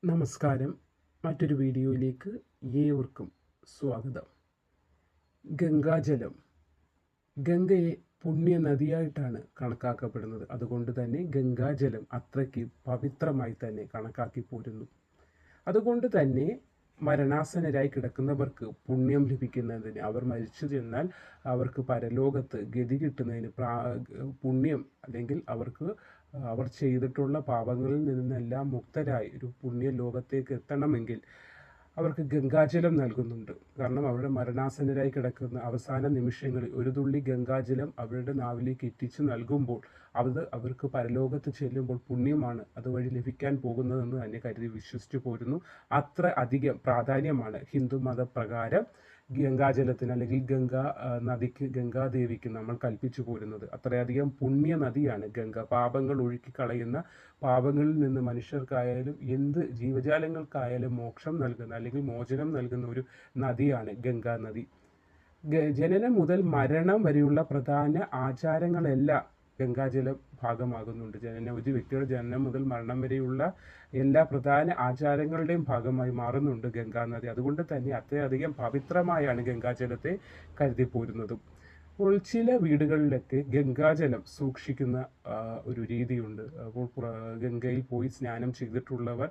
നമസ്കാരം. മറ്റൊരു വീഡിയോയിലേക്ക് ഏവർക്കും സ്വാഗതം. ഗംഗാജലം ഗംഗയെ പുണ്യ നദിയായിട്ടാണ് കണക്കാക്കപ്പെടുന്നത്. അതുകൊണ്ട് തന്നെ ഗംഗാജലം അത്രയ്ക്ക് പവിത്രമായി തന്നെ കണക്കാക്കി പോരുന്നു. അതുകൊണ്ട് തന്നെ മരണാസന്നരായി കിടക്കുന്നവർക്ക് പുണ്യം ലഭിക്കുന്നതിന്, അവർ മരിച്ചു ചെന്നാൽ അവർക്ക് പരലോകത്ത് ഗതി കിട്ടുന്നതിന് പുണ്യം, അല്ലെങ്കിൽ അവർക്ക് അവർ ചെയ്തിട്ടുള്ള പാപങ്ങളിൽ നിന്നെല്ലാം മുക്തരായി ഒരു പുണ്യ ലോകത്തേക്ക് എത്തണമെങ്കിൽ അവർക്ക് ഗംഗാജലം നൽകുന്നുണ്ട്. കാരണം അവരുടെ മരണാസന്നരായി കിടക്കുന്ന അവസാന നിമിഷങ്ങളിൽ ഒരു തുള്ളി ഗംഗാജലം അവരുടെ നാവിലേക്ക് എത്തിച്ചു നൽകുമ്പോൾ അത് അവർക്ക് പരലോകത്ത് ചെല്ലുമ്പോൾ പുണ്യമാണ് അതുവഴി ലഭിക്കാൻ പോകുന്നതെന്ന് തന്നെ കരുതി വിശ്വസിച്ചു പോരുന്നു. അത്ര അധികം പ്രാധാന്യമാണ് ഹിന്ദു മതപ്രകാരം ഗംഗാജലത്തിന്, അല്ലെങ്കിൽ നദിക്ക്, ഗംഗാദേവിക്ക് നമ്മൾ കൽപ്പിച്ചു പോരുന്നത്. അത്രയധികം പുണ്യ നദിയാണ് ഗംഗ. പാപങ്ങൾ ഒഴുക്കിക്കളയുന്ന, പാപങ്ങളിൽ നിന്ന് മനുഷ്യർക്കായാലും എന്ത് ജീവജാലങ്ങൾക്കായാലും മോക്ഷം നൽകുന്ന, അല്ലെങ്കിൽ മോചനം നൽകുന്ന ഒരു നദിയാണ് ഗംഗാ നദി. ജനനം മുതൽ മരണം വരെയുള്ള പ്രധാന ആചാരങ്ങളെല്ലാം ഗംഗാജലം ഭാഗമാകുന്നുണ്ട്. ഒരു വ്യക്തിയുടെ ജനനം മുതൽ മരണം വരെയുള്ള എല്ലാ പ്രധാന ആചാരങ്ങളുടെയും ഭാഗമായി മാറുന്നുണ്ട് ഗംഗാനദി. അതുകൊണ്ട് തന്നെ അത്രയധികം പവിത്രമായാണ് ഗംഗാജലത്തെ കരുതിപ്പോരുന്നതും. അപ്പോൾ ചില വീടുകളിലൊക്കെ ഗംഗാജലം സൂക്ഷിക്കുന്ന ഒരു രീതിയുണ്ട്. അപ്പോൾ ഗംഗയിൽ പോയി സ്നാനം ചെയ്തിട്ടുള്ളവർ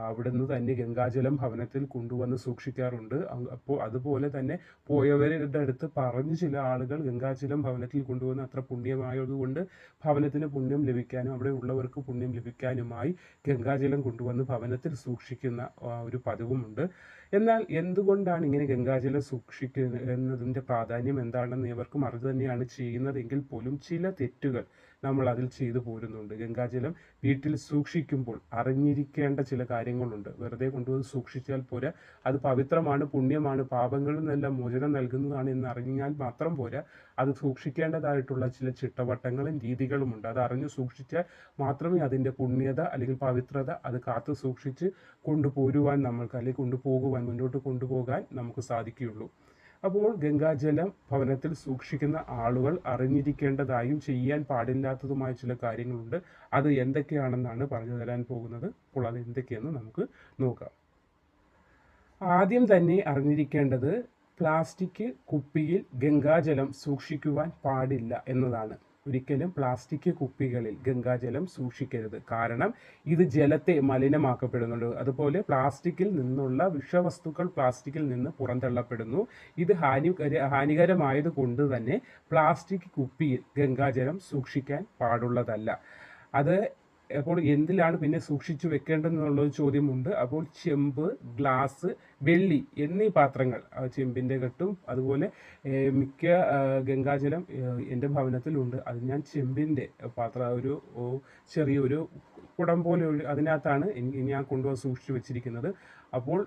അവിടുന്ന് തന്നെ ഗംഗാജലം ഭവനത്തിൽ കൊണ്ടുവന്ന് സൂക്ഷിക്കാറുണ്ട്. അപ്പോൾ അതുപോലെ തന്നെ പോയവരുടെ അടുത്ത് പറഞ്ഞ് ചില ആളുകൾ ഗംഗാജലം ഭവനത്തിൽ കൊണ്ടുവന്ന് അത്ര പുണ്യമായതുകൊണ്ട് ഭവനത്തിന് പുണ്യം ലഭിക്കാനും അവിടെ ഉള്ളവർക്ക് പുണ്യം ലഭിക്കാനുമായി ഗംഗാജലം കൊണ്ടുവന്ന് ഭവനത്തിൽ സൂക്ഷിക്കുന്ന ഒരു പതിവുമുണ്ട്. എന്നാൽ എന്തുകൊണ്ടാണ് ഇങ്ങനെ ഗംഗാജലം സൂക്ഷിക്കുന്നതിൻ്റെ പ്രാധാന്യം എന്താണെന്ന് ഏവർക്കും അറിവ് തന്നെയാണ് ചെയ്യുന്നതെങ്കിൽ പോലും ചില തെറ്റുകൾ നമ്മൾ അതിൽ ചെയ്തു പോരുന്നുണ്ട്. ഗംഗാജലം വീട്ടിൽ സൂക്ഷിക്കുമ്പോൾ അറിഞ്ഞിരിക്കേണ്ട ചില കാര്യങ്ങളുണ്ട്. വെറുതെ കൊണ്ടുവന്ന് സൂക്ഷിച്ചാൽ പോരാ, അത് പവിത്രമാണ്, പുണ്യമാണ്, പാപങ്ങളിൽ നിന്നെല്ലാം മോചനം നൽകുന്നതാണ് എന്ന് അറിഞ്ഞാൽ മാത്രം പോരാ, അത് സൂക്ഷിക്കേണ്ടതായിട്ടുള്ള ചില ചിട്ടവട്ടങ്ങളും രീതികളുമുണ്ട്. അത് അറിഞ്ഞു സൂക്ഷിച്ചാൽ മാത്രമേ അതിൻ്റെ പുണ്യത അല്ലെങ്കിൽ പവിത്രത അത് കാത്തു സൂക്ഷിച്ച് കൊണ്ടുപോരുവാൻ നമ്മൾക്ക്, അല്ലെങ്കിൽ മുന്നോട്ട് കൊണ്ടുപോകാൻ നമുക്ക് സാധിക്കുകയുള്ളൂ. അപ്പോൾ ഗംഗാജലം ഭവനത്തിൽ സൂക്ഷിക്കുന്ന ആളുകൾ അറിഞ്ഞിരിക്കേണ്ടതായും ചെയ്യാൻ പാടില്ലാത്തതുമായ ചില കാര്യങ്ങളുണ്ട്. അത് എന്തൊക്കെയാണെന്നാണ് പറഞ്ഞു തരാൻ പോകുന്നത്. അപ്പോൾ അത് എന്തൊക്കെയെന്ന് നമുക്ക് നോക്കാം. ആദ്യം തന്നെ അറിഞ്ഞിരിക്കേണ്ടത് പ്ലാസ്റ്റിക് കുപ്പിയിൽ ഗംഗാജലം സൂക്ഷിക്കുവാൻ പാടില്ല എന്നതാണ്. ഒരിക്കലും പ്ലാസ്റ്റിക് കുപ്പികളിൽ ഗംഗാജലം സൂക്ഷിക്കരുത്. കാരണം ഇത് ജലത്തെ മലിനമാക്കപ്പെടുന്നുണ്ട്. അതുപോലെ പ്ലാസ്റ്റിക്കിൽ നിന്നുള്ള വിഷവസ്തുക്കൾ പ്ലാസ്റ്റിക്കിൽ നിന്ന് പുറന്തള്ളപ്പെടുന്നു. ഇത് ഹാനികരമായത് കൊണ്ട് തന്നെ പ്ലാസ്റ്റിക് കുപ്പിയിൽ ഗംഗാജലം സൂക്ഷിക്കാൻ പാടുള്ളതല്ല. അത് അപ്പോൾ എന്തിലാണ് പിന്നെ സൂക്ഷിച്ചു വെക്കേണ്ടതെന്നുള്ളൊരു ചോദ്യമുണ്ട്. അപ്പോൾ ചെമ്പ്, ഗ്ലാസ്, വെള്ളി എന്നീ പാത്രങ്ങൾ, ചെമ്പിൻ്റെ കെട്ടും അതുപോലെ മിക്ക ഗംഗാജലം എൻ്റെ ഭവനത്തിലുണ്ട്. അത് ഞാൻ ചെമ്പിൻ്റെ പാത്രം, ഒരു ചെറിയൊരു കുടം പോലെ അതിനകത്താണ് ഞാൻ കൊണ്ടുവന്ന് സൂക്ഷിച്ചു വെച്ചിരിക്കുന്നത്. അപ്പോൾ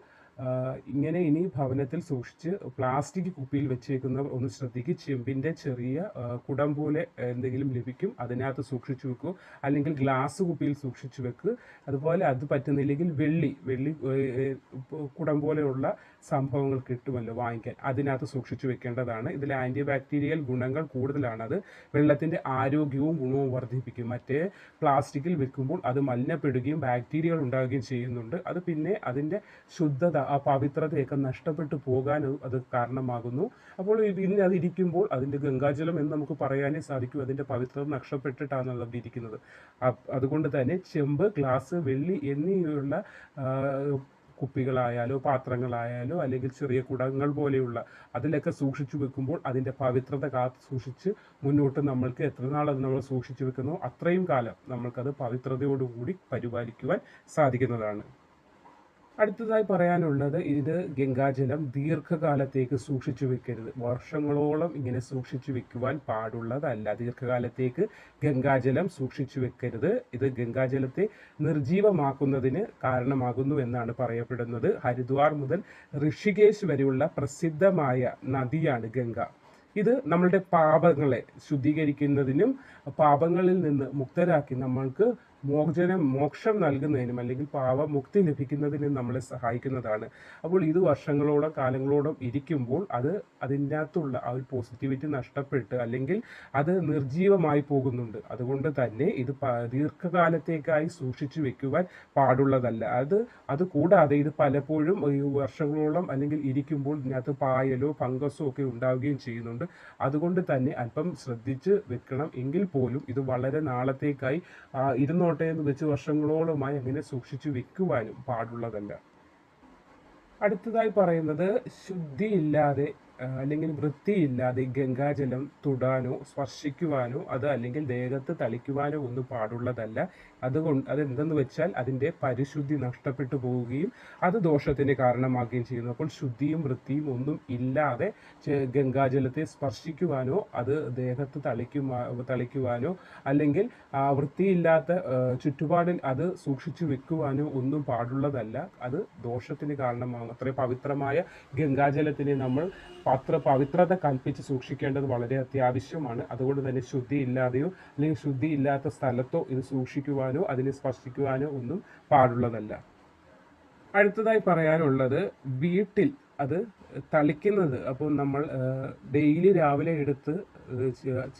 ഇങ്ങനെ ഇനി ഭവനത്തിൽ സൂക്ഷിച്ച് പ്ലാസ്റ്റിക് കുപ്പിയിൽ വെച്ചേക്കുന്നവർ ഒന്ന് ശ്രദ്ധിക്കുക. ചെമ്പിൻ്റെ ചെറിയ കുടം പോലെ എന്തെങ്കിലും ലഭിക്കും, അതിനകത്ത് സൂക്ഷിച്ചു വെക്കൂ. അല്ലെങ്കിൽ ഗ്ലാസ് കുപ്പിയിൽ സൂക്ഷിച്ചു വെക്കുക. അതുപോലെ അത് പറ്റുന്നില്ലെങ്കിൽ വെള്ളി കുടം പോലെയുള്ള സംഭവങ്ങൾ കിട്ടുമല്ലോ വാങ്ങിക്കാൻ, അതിനകത്ത് സൂക്ഷിച്ചു വെക്കേണ്ടതാണ്. ഇതിൽ ആൻറ്റി ബാക്ടീരിയൽ ഗുണങ്ങൾ കൂടുതലാണ്. അത് വെള്ളത്തിൻ്റെ ആരോഗ്യവും ഗുണവും വർദ്ധിപ്പിക്കും. മറ്റേ പ്ലാസ്റ്റിക്കിൽ വെക്കുമ്പോൾ അത് മലിനപ്പെടുകയും ബാക്ടീരിയകൾ ഉണ്ടാകുകയും ചെയ്യുന്നുണ്ട്. അത് പിന്നെ അതിൻ്റെ ശുദ്ധത, ആ പവിത്രതയൊക്കെ നഷ്ടപ്പെട്ടു പോകാൻ അത് കാരണമാകുന്നു. അപ്പോൾ പിന്നെ അത് ഇരിക്കുമ്പോൾ അതിൻ്റെ ഗംഗാജലം എന്ന് നമുക്ക് പറയാനേ സാധിക്കും, അതിൻ്റെ പവിത്രത നഷ്ടപ്പെട്ടിട്ടാണ് അത് ഇരിക്കുന്നത്. അതുകൊണ്ട് തന്നെ ചെമ്പ്, ഗ്ലാസ്, വെള്ളി എന്നിവയുള്ള കുപ്പികളായാലോ പാത്രങ്ങളായാലോ അല്ലെങ്കിൽ ചെറിയ കുടങ്ങൾ പോലെയുള്ള അതിലൊക്കെ സൂക്ഷിച്ചു വെക്കുമ്പോൾ അതിൻ്റെ പവിത്രത കാത്ത് സൂക്ഷിച്ച് മുന്നോട്ട് നമ്മൾക്ക് എത്ര നാൾ അത് നമ്മൾ സൂക്ഷിച്ചു വെക്കുന്നോ അത്രയും കാലം നമ്മൾക്കത് പവിത്രതയോടുകൂടി പരിപാലിക്കുവാൻ സാധിക്കുന്നതാണ്. അടുത്തതായി പറയാനുള്ളത്, ഇത് ഗംഗാജലം ദീർഘകാലത്തേക്ക് സൂക്ഷിച്ചു വെക്കരുത്. വർഷങ്ങളോളം ഇങ്ങനെ സൂക്ഷിച്ചു വെക്കുവാൻ പാടുള്ളതല്ല. ദീർഘകാലത്തേക്ക് ഗംഗാജലം സൂക്ഷിച്ചു വെക്കരുത്. ഇത് ഗംഗാജലത്തെ നിർജീവമാക്കുന്നതിന് കാരണമാകുന്നു എന്നാണ് പറയപ്പെടുന്നത്. ഹരിദ്വാർ മുതൽ ഋഷികേശ് വരെയുള്ള പ്രസിദ്ധമായ നദിയാണ് ഗംഗ. ഇത് നമ്മളുടെ പാപങ്ങളെ ശുദ്ധീകരിക്കുന്നതിനും പാപങ്ങളിൽ നിന്ന് മുക്തരാക്കി നമ്മൾക്ക് മോക്ഷം നൽകുന്നതിനും അല്ലെങ്കിൽ പാപമുക്തി ലഭിക്കുന്നതിനും നമ്മളെ സഹായിക്കുന്നതാണ്. അപ്പോൾ ഇത് വർഷങ്ങളോളം കാലങ്ങളോളം ഇരിക്കുമ്പോൾ അതിൻ്റെ അകത്തുള്ള ആ ഒരു പോസിറ്റിവിറ്റി നഷ്ടപ്പെട്ട് അല്ലെങ്കിൽ അത് നിർജീവമായി പോകുന്നുണ്ട്. അതുകൊണ്ട് തന്നെ ഇത് ദീർഘകാലത്തേക്കായി സൂക്ഷിച്ചു വെക്കുവാൻ പാടുള്ളതല്ല. അത് കൂടാതെ ഇത് പലപ്പോഴും ഈ വർഷങ്ങളോളം അല്ലെങ്കിൽ ഇരിക്കുമ്പോൾ ഇതിനകത്ത് പായലോ ഫംഗസോ ഒക്കെ ഉണ്ടാവുകയും ചെയ്യുന്നുണ്ട്. അതുകൊണ്ട് തന്നെ അല്പം ശ്രദ്ധിച്ച് വെക്കണം. എങ്കിൽ പോലും ഇത് വളരെ നാളത്തേക്കായി ഇരുന്നോട്ടെ എന്ന് വെച്ച് വർഷങ്ങളോളമായി അങ്ങനെ സൂക്ഷിച്ചു വെക്കുവാനും പാടുള്ളതല്ല. അടുത്തതായി പറയുന്നത്, ശുദ്ധിയില്ലാതെ അല്ലെങ്കിൽ വൃത്തിയില്ലാതെ ഗംഗാജലം തൊടാനോ സ്പർശിക്കുവാനോ അല്ലെങ്കിൽ ദേഹത്ത് തളിക്കുവാനോ ഒന്നും പാടുള്ളതല്ല. അതെന്തെന്ന് വെച്ചാൽ അതിൻ്റെ പരിശുദ്ധി നഷ്ടപ്പെട്ടു പോവുകയും അത് ദോഷത്തിന് കാരണമാകുകയും ചെയ്യുന്നു. അപ്പോൾ ശുദ്ധിയും വൃത്തിയും ഒന്നും ഇല്ലാതെ ഗംഗാജലത്തെ സ്പർശിക്കുവാനോ അത് ദേഹത്ത് തളിക്കുവാനോ അല്ലെങ്കിൽ വൃത്തിയില്ലാത്ത ചുറ്റുപാടിൽ അത് സൂക്ഷിച്ചു വെക്കുവാനോ ഒന്നും പാടുള്ളതല്ല. അത് ദോഷത്തിന് കാരണമാകും. അത്രയും പവിത്രമായ ഗംഗാജലത്തിനെ നമ്മൾ പവിത്രത കൽപ്പിച്ച് സൂക്ഷിക്കേണ്ടത് വളരെ അത്യാവശ്യമാണ്. അതുകൊണ്ട് തന്നെ ശുദ്ധിയില്ലാതെയോ അല്ലെങ്കിൽ ശുദ്ധിയില്ലാത്ത സ്ഥലത്തോ ഇത് സൂക്ഷിക്കുവാനോ അതിനെ സ്പർശിക്കുവാനോ ഒന്നും പാടുള്ളതല്ല. അടുത്തതായി പറയാനുള്ളത്, വീട്ടിൽ അത് തളിക്കുന്നത്. അപ്പോൾ നമ്മൾ ഡെയിലി രാവിലെ എടുത്ത്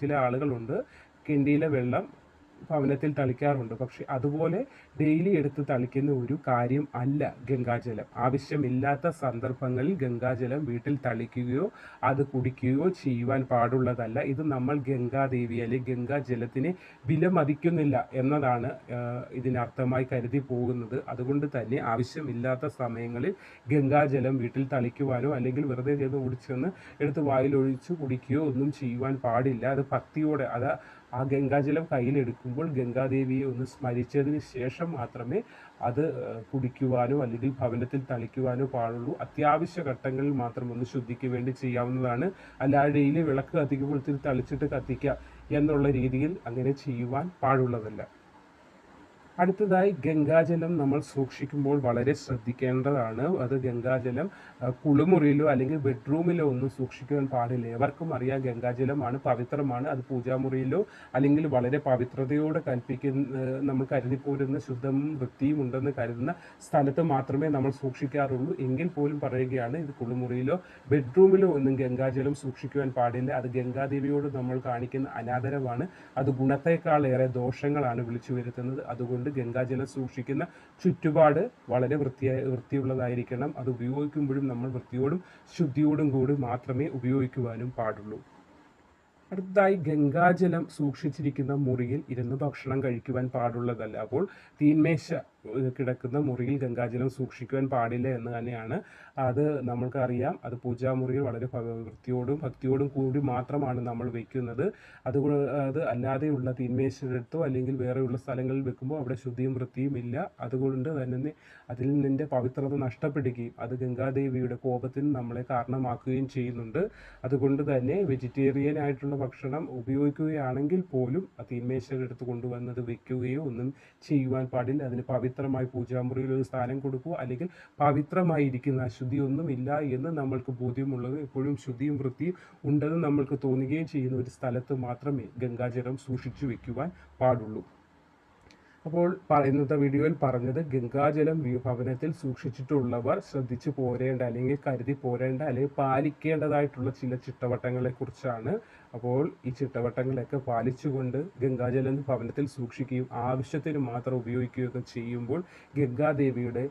ചില ആളുകളുണ്ട് കിണ്ടിയിലെ വെള്ളം ഭവനത്തിൽ തളിക്കാറുണ്ട്. പക്ഷെ അതുപോലെ ഡെയിലി എടുത്ത് തളിക്കുന്ന ഒരു കാര്യം അല്ല ഗംഗാജലം. ആവശ്യമില്ലാത്ത സന്ദർഭങ്ങളിൽ ഗംഗാജലം വീട്ടിൽ തളിക്കുകയോ അത് കുടിക്കുകയോ ചെയ്യുവാൻ പാടുള്ളതല്ല. ഇത് നമ്മൾ ഗംഗാദേവി അല്ലെങ്കിൽ ഗംഗാജലത്തിനെ വിലമതിക്കുന്നില്ല എന്നതാണ് ഇതിനർത്ഥമായി കരുതി പോകുന്നത്. അതുകൊണ്ട് തന്നെ ആവശ്യമില്ലാത്ത സമയങ്ങളിൽ ഗംഗാജലം വീട്ടിൽ തളിക്കുവാനോ അല്ലെങ്കിൽ വെറുതെ ചെന്ന് ഓടിച്ചെന്ന് എടുത്ത് വായിലൊഴിച്ച് കുടിക്കുകയോ ഒന്നും ചെയ്യുവാൻ പാടില്ല. അത് ഭക്തിയോടെ ആ ഗംഗാജലം കയ്യിലെടുക്കുമ്പോൾ ഗംഗാദേവിയെ ഒന്ന് സ്മരിച്ചതിന് ശേഷം മാത്രമേ അത് കുടിക്കുവാനോ അല്ലെങ്കിൽ ഭവനത്തിൽ തളിക്കുവാനോ പാടുള്ളൂ. അത്യാവശ്യ ഘട്ടങ്ങളിൽ മാത്രം ഒന്ന് ശുദ്ധിക്ക് വേണ്ടി ചെയ്യാവുന്നതാണ്. അല്ലാതെ ഡെയിലി വിളക്ക് കത്തിക്കുമ്പോൾ തളിച്ചിട്ട് കത്തിക്കുക എന്നുള്ള രീതിയിൽ അങ്ങനെ ചെയ്യുവാൻ പാടുള്ളതല്ല. അടുത്തതായി, ഗംഗാജലം നമ്മൾ സൂക്ഷിക്കുമ്പോൾ വളരെ ശ്രദ്ധിക്കേണ്ടതാണ്. അത് ഗംഗാജലം കുളിമുറിയിലോ അല്ലെങ്കിൽ ബെഡ്റൂമിലോ ഒന്നും സൂക്ഷിക്കുവാൻ പാടില്ല. എവർക്കും അറിയാം ഗംഗാജലമാണ് പവിത്രമാണ്. അത് പൂജാമുറിയിലോ അല്ലെങ്കിൽ വളരെ പവിത്രതയോടെ നമ്മൾ കരുതിപ്പോരുന്ന ശുദ്ധവും വൃത്തിയും ഉണ്ടെന്ന് കരുതുന്ന സ്ഥലത്ത് മാത്രമേ നമ്മൾ സൂക്ഷിക്കാറുള്ളൂ. എങ്കിൽ പോലും പറയുകയാണ്, ഇത് കുളിമുറിയിലോ ബെഡ്റൂമിലോ ഒന്നും ഗംഗാജലം സൂക്ഷിക്കുവാൻ പാടില്ല. അത് ഗംഗാദേവിയോട് നമ്മൾ കാണിക്കുന്ന അനാദരവാണ്. അത് ഗുണത്തേക്കാളേറെ ദോഷങ്ങളാണ് വിളിച്ചു വരുത്തുന്നത്. അതുകൊണ്ട് ഗംഗാജലം സൂക്ഷിക്കുന്ന ചുറ്റുപാട് വളരെ വൃത്തിയുള്ളതായിരിക്കണം. അത് ഉപയോഗിക്കുമ്പോഴും നമ്മൾ വൃത്തിയോടും ശുദ്ധിയോടും കൂടി മാത്രമേ ഉപയോഗിക്കുവാനും പാടുള്ളൂ. അടുത്തതായി, ഗംഗാജലം സൂക്ഷിച്ചിരിക്കുന്ന മുറിയിൽ ഇരുന്ന് ഭക്ഷണം കഴിക്കുവാൻ പാടുള്ളതല്ല. അപ്പോൾ തീന്മേശ കിടക്കുന്ന മുറിയിൽ ഗംഗാജലം സൂക്ഷിക്കുവാൻ പാടില്ല എന്ന് തന്നെയാണ്. അത് നമ്മൾക്കറിയാം. അത് പൂജാമുറിയിൽ വളരെ വൃത്തിയോടും ഭക്തിയോടും കൂടി മാത്രമാണ് നമ്മൾ വെക്കുന്നത്. അത് അല്ലാതെയുള്ള തീന്മേശയെടുത്തോ അല്ലെങ്കിൽ വേറെയുള്ള സ്ഥലങ്ങളിൽ വെക്കുമ്പോൾ അവിടെ ശുദ്ധിയും വൃത്തിയും ഇല്ല. അതുകൊണ്ട് തന്നെ അതിൽ നിന്റെ പവിത്രത നഷ്ടപ്പെടുകയും അത് ഗംഗാദേവിയുടെ കോപത്തിന് നമ്മളെ കാരണമാക്കുകയും ചെയ്യുന്നുണ്ട്. അതുകൊണ്ട് തന്നെ വെജിറ്റേറിയൻ ആയിട്ടുള്ള ഭക്ഷണം ഉപയോഗിക്കുകയാണെങ്കിൽ പോലും ആ തീന്മേശയെടുത്ത് കൊണ്ടുവന്നത് വെക്കുകയോ ഒന്നും ചെയ്യുവാൻ പാടില്ല. അതിന് പവിത്രമായി പൂജാമുറിയിൽ ഒരു സ്ഥാനം കൊടുക്കുക അല്ലെങ്കിൽ പവിത്രമായി ഇരിക്കുന്ന അശുദ്ധിയൊന്നും ഇല്ല എന്ന് നമ്മൾക്ക് ബോധ്യമുള്ളത്, എപ്പോഴും ശുദ്ധിയും വൃത്തിയും ഉണ്ടെന്ന് നമ്മൾക്ക് തോന്നുകയും ചെയ്യുന്ന ഒരു സ്ഥലത്ത് മാത്രമേ ഗംഗാജലം സൂക്ഷിച്ചു വെക്കുവാൻ പാടുള്ളൂ. അപ്പോൾ ഇന്നത്തെ വീഡിയോയിൽ പറഞ്ഞത്, ഗംഗാജലം ഭവനത്തിൽ സൂക്ഷിച്ചിട്ടുള്ളവർ ശ്രദ്ധിച്ചു പോരേണ്ട അല്ലെങ്കിൽ കരുതി പോരേണ്ട അല്ലെങ്കിൽ പാലിക്കേണ്ടതായിട്ടുള്ള ചില ചിട്ടവട്ടങ്ങളെ കുറിച്ചാണ്. അപ്പോൾ ഈ ചിട്ടവട്ടങ്ങളൊക്കെ പാലിച്ചുകൊണ്ട് ഗംഗാജലം ഭവനത്തിൽ സൂക്ഷിക്കുകയും ആവശ്യത്തിന് മാത്രം ഉപയോഗിക്കുകയൊക്കെ ചെയ്യുമ്പോൾ ഗംഗാദേവിയുടെ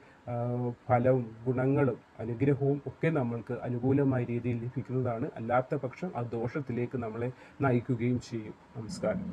ഫലവും ഗുണങ്ങളും അനുഗ്രഹവും ഒക്കെ നമ്മൾക്ക് അനുകൂലമായ രീതിയിൽ ലഭിക്കുന്നതാണ്. അല്ലാത്ത പക്ഷം ആ ദോഷത്തിലേക്ക് നമ്മളെ നയിക്കുകയും ചെയ്യും. നമസ്കാരം.